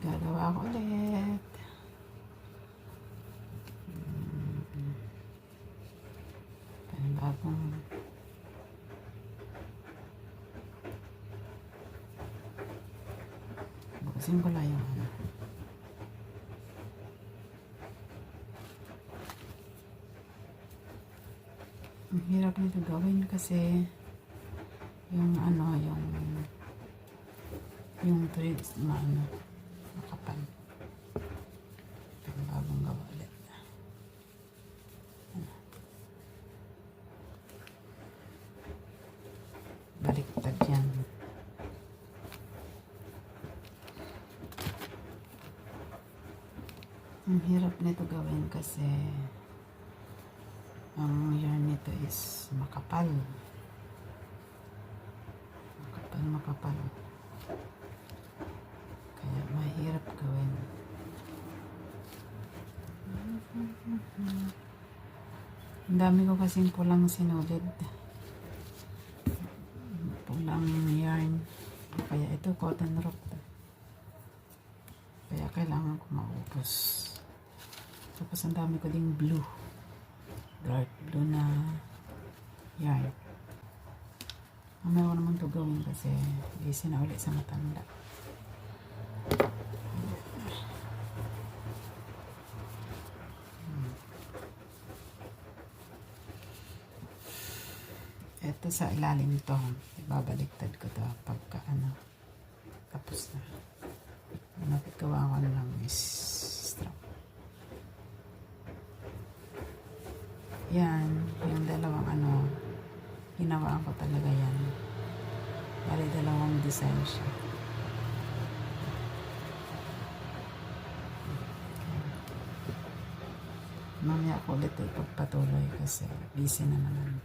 Gagawa ko ulit. Panibagong bukasin ko lang yung ano. Ang hirap nito gawin kasi yung ano, yung threads na ano, makapal. Bagong gawa ulit. Baliktad yan. Ang hirap nito gawin kasi ang yarn nito is makapal. Makapal. Kaya mahirap gawin. Ang dami ko kasing pulang sinulid. Pulang yarn. Kaya ito cotton rope. Kaya kailangan ko maubos. Tapos ang dami ko ding blue. Dark blue na yarn. Mamaya ko naman ito gawin kasi busy na ulit sa matanda. Ito sa ilalim to. Ibabaliktad ko to pagka ano. Tapos na. Gawa ko na lang is strap. Yan. Yung dalawang ano. Ginawaan ko talaga yan. Bali dalawang design siya. Mamaya ko ulit ipagpatuloy kasi busy na naman.